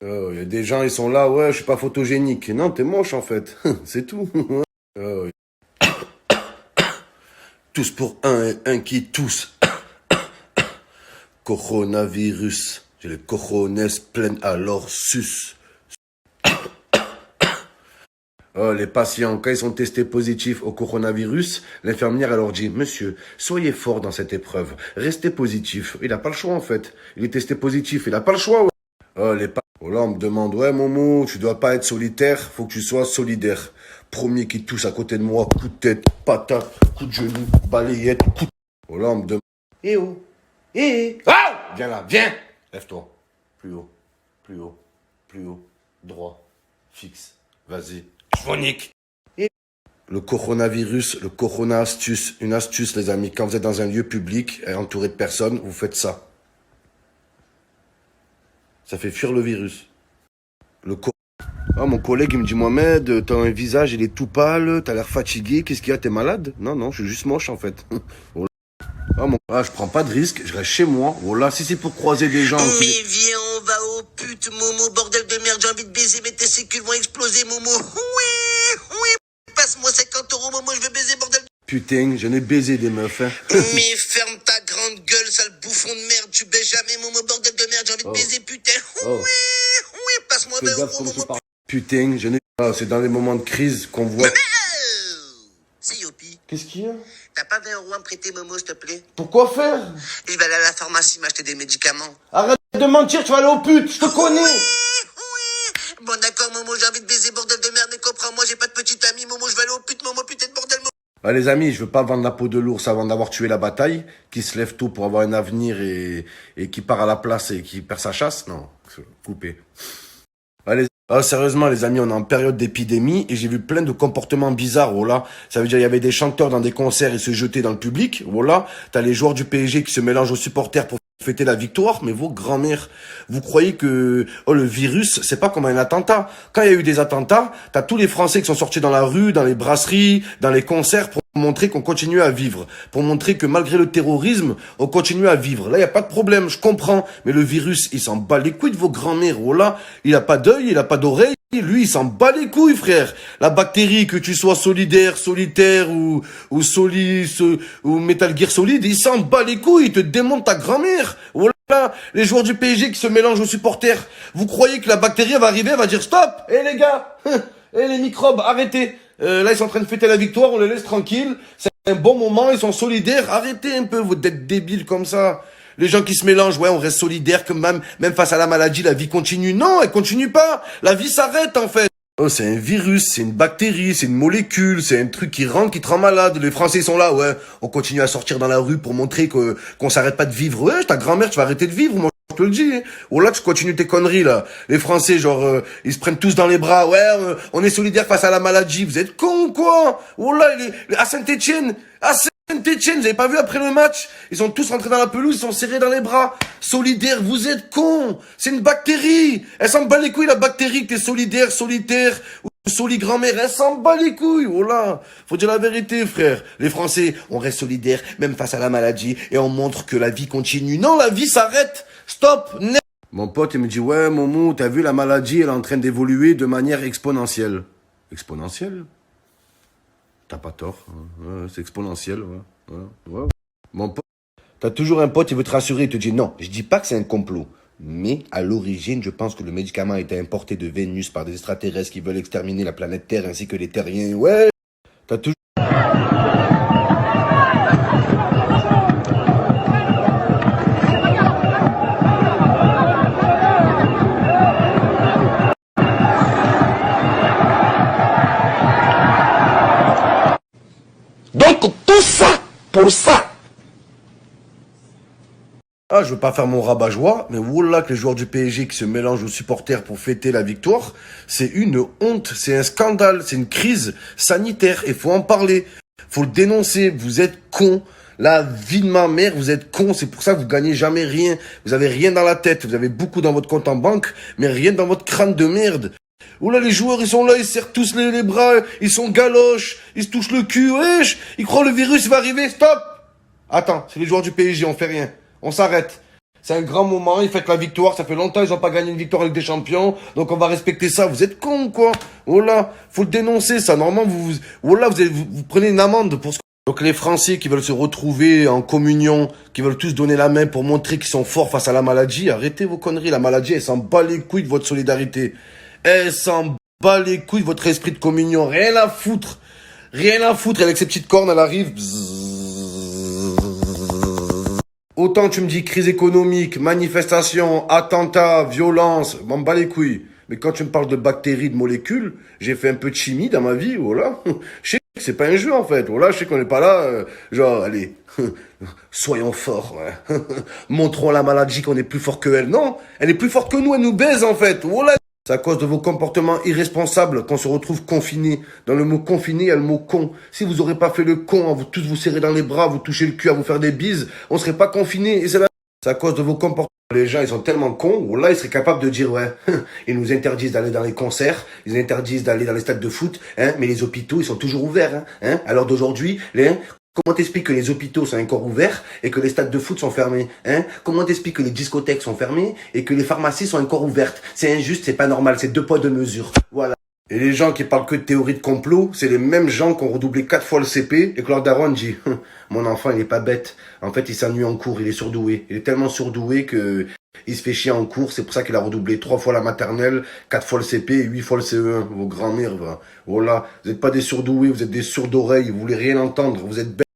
Il y a des gens, ils sont là, ouais, je suis pas photogénique. Non, t'es moche en fait. C'est tout. Euh, tous pour un et un qui tous. Coronavirus. J'ai les cojones pleines alors sus. Les patients, quand ils sont testés positifs au coronavirus, l'infirmière elle leur dit, monsieur, soyez fort dans cette épreuve, restez positif. Il n'a pas le choix en fait. Il est testé positif, il n'a pas le choix. Ouais. Là, on me demande, ouais, Momo, tu dois pas être solitaire, faut que tu sois solidaire. Premier qui touche à côté de moi, coup de tête, patate, coup de genou, balayette, coup de... Là, on me demande, eh oh, ah! Viens là, viens! Lève-toi. Plus haut, plus haut, plus haut, droit, fixe, vas-y. Phonique. Le coronavirus, le corona astuce, une astuce les amis, quand vous êtes dans un lieu public et entouré de personnes, vous faites ça. Ça fait fuir le virus. Mon collègue il me dit Mohamed, t'as un visage, il est tout pâle, t'as l'air fatigué, qu'est-ce qu'il y a, t'es malade? Non, non, je suis juste moche en fait. Je prends pas de risque, je reste chez moi. Voilà, si c'est pour croiser des gens... Mais viens, on va au pute, Momo, bordel de merde, j'ai envie de baiser, mais tes sécules vont exploser, Momo. Oui, passe-moi 50 €, Momo, je veux baiser, bordel de... Putain, j'en ai baisé des meufs, hein. Mais ferme ta grande gueule, sale bouffon de merde, tu baises jamais, Momo, bordel de merde, j'ai envie de baiser, putain. Oui, passe-moi 20 €, Momo. Putain, c'est dans les moments de crise qu'on voit... C'est Yopi. Qu'est-ce qu'il y a? T'as pas 20 € à me prêter, Momo, s'il te plaît? Pourquoi faire? Je vais aller à la pharmacie m'acheter des médicaments. Arrête de mentir, tu vas aller au pute, je te connais. Oui. Bon, d'accord, Momo, j'ai envie de baiser, bordel de merde, mais comprends-moi, j'ai pas de petite amie, Momo, je vais aller au pute, Momo, putain de bordel, Momo. Les amis, je veux pas vendre la peau de l'ours avant d'avoir tué la bataille, qui se lève tôt pour avoir un avenir et qui part à la place et qui perd sa chasse. Non, coupé. Sérieusement, les amis, on est en période d'épidémie et j'ai vu plein de comportements bizarres. Voilà, ça veut dire il y avait des chanteurs dans des concerts et se jetaient dans le public. Voilà, t'as les joueurs du PSG qui se mélangent aux supporters pour fêter la victoire. Mais vos grands-mères, vous croyez que le virus, c'est pas comme un attentat? Quand il y a eu des attentats, t'as tous les Français qui sont sortis dans la rue, dans les brasseries, dans les concerts pour montrer qu'on continue à vivre, pour montrer que malgré le terrorisme, on continue à vivre. Là, il y a pas de problème, je comprends. Mais le virus, il s'en bat les couilles de vos grands-mères. Voilà, il a pas d'œil, il a pas d'oreille. Lui, il s'en bat les couilles, frère. La bactérie, que tu sois solidaire, solitaire ou Metal Gear Solid, il s'en bat les couilles. Il te démonte ta grand-mère. Voilà, les joueurs du PSG qui se mélangent aux supporters. Vous croyez que la bactérie va arriver, elle va dire stop. Les gars, les microbes, arrêtez. Là, ils sont en train de fêter la victoire, on les laisse tranquilles. C'est un bon moment, ils sont solidaires. Arrêtez un peu, vous êtes débiles comme ça. Les gens qui se mélangent, ouais, on reste solidaires que même face à la maladie, la vie continue. Non, elle continue pas. La vie s'arrête, en fait. C'est un virus, c'est une bactérie, c'est une molécule, c'est un truc qui rentre, qui te rend malade. Les Français sont là, ouais, on continue à sortir dans la rue pour montrer qu'on s'arrête pas de vivre. Ouais, ta grand-mère, tu vas arrêter de vivre, moi. Je te le dis, hein. Oh là, tu continues tes conneries, là. Les Français, genre, ils se prennent tous dans les bras. Ouais, on est solidaires face à la maladie. Vous êtes cons, quoi? Oh là, à Saint-Etienne, vous avez pas vu après le match? Ils sont tous rentrés dans la pelouse, ils sont serrés dans les bras. Solidaires, vous êtes cons. C'est une bactérie. Elle s'en bat les couilles, la bactérie, que t'es solidaire, solitaire, ou grand-mère. Elle s'en bat les couilles. Oh là. Faut dire la vérité, frère. Les Français, on reste solidaires, même face à la maladie, et on montre que la vie continue. Non, la vie s'arrête. Stop. Mon pote, il me dit, ouais, Momo, t'as vu la maladie, elle est en train d'évoluer de manière exponentielle. Exponentielle? T'as pas tort, hein. Ouais, c'est exponentiel, ouais. Mon pote, t'as toujours un pote, il veut te rassurer, il te dit non, je dis pas que c'est un complot, mais à l'origine, je pense que le médicament a été importé de Vénus par des extraterrestres qui veulent exterminer la planète Terre ainsi que les terriens, ouais. T'as toujours... Donc tout ça, pour ça. Je veux pas faire mon rabat-joie, mais voilà que les joueurs du PSG qui se mélangent aux supporters pour fêter la victoire, c'est une honte, c'est un scandale, c'est une crise sanitaire, et faut en parler, faut le dénoncer, vous êtes cons. La vie de ma mère, vous êtes cons, c'est pour ça que vous gagnez jamais rien, vous avez rien dans la tête, vous avez beaucoup dans votre compte en banque, mais rien dans votre crâne de merde. Oula, les joueurs, ils sont là, ils serrent tous les bras, ils sont galoches, ils se touchent le cul, wesh, ils croient le virus va arriver, stop. Attends, c'est les joueurs du PSG, on fait rien, on s'arrête. C'est un grand moment, ils fêtent la victoire, ça fait longtemps ils n'ont pas gagné une victoire avec des champions, donc on va respecter ça. Vous êtes cons, quoi. Oh là, faut le dénoncer, ça. Normalement, vous prenez une amende pour ce. Donc les Français qui veulent se retrouver en communion, qui veulent tous donner la main pour montrer qu'ils sont forts face à la maladie, arrêtez vos conneries. La maladie, elle s'en bat les couilles de votre solidarité. Elle s'en bat les couilles de votre esprit de communion. Rien à foutre. Rien à foutre. Avec ses petites cornes, elle arrive. Autant tu me dis crise économique, manifestation, attentat, violence, m'en bats les couilles. Mais quand tu me parles de bactéries, de molécules, j'ai fait un peu de chimie dans ma vie, voilà. Je sais que c'est pas un jeu en fait, voilà, je sais qu'on n'est pas là, genre, allez, soyons forts, ouais. Montrons à la maladie qu'on est plus fort que elle. Non, elle est plus forte que nous, elle nous baise en fait, voilà. C'est à cause de vos comportements irresponsables qu'on se retrouve confinés. Dans le mot confiné, il y a le mot con. Si vous aurez pas fait le con, à vous tous vous serrer dans les bras, vous toucher le cul, à vous faire des bises, on serait pas confinés. Et c'est à cause de vos comportements. Les gens, ils sont tellement cons, ou là, ils seraient capables de dire, ouais, ils nous interdisent d'aller dans les concerts, ils interdisent d'aller dans les stades de foot, hein, mais les hôpitaux, ils sont toujours ouverts, hein. À l'heure d'aujourd'hui, comment t'expliques que les hôpitaux sont encore ouverts et que les stades de foot sont fermés, hein? Comment t'expliques que les discothèques sont fermées et que les pharmacies sont encore ouvertes? C'est injuste, c'est pas normal, c'est 2 poids 2 mesures. Voilà. Et les gens qui parlent que de théorie de complot, c'est les mêmes gens qui ont redoublé 4 fois le CP et que leur daronne dit, mon enfant, il est pas bête. En fait, il s'ennuie en cours, il est surdoué. Il est tellement surdoué que il se fait chier en cours, c'est pour ça qu'il a redoublé 3 fois la maternelle, 4 fois le CP et 8 fois le CE1. Vos grands-mères, voilà. Vous êtes pas des surdoués, vous êtes des sourds d'oreilles, vous voulez rien entendre, vous êtes bêtes.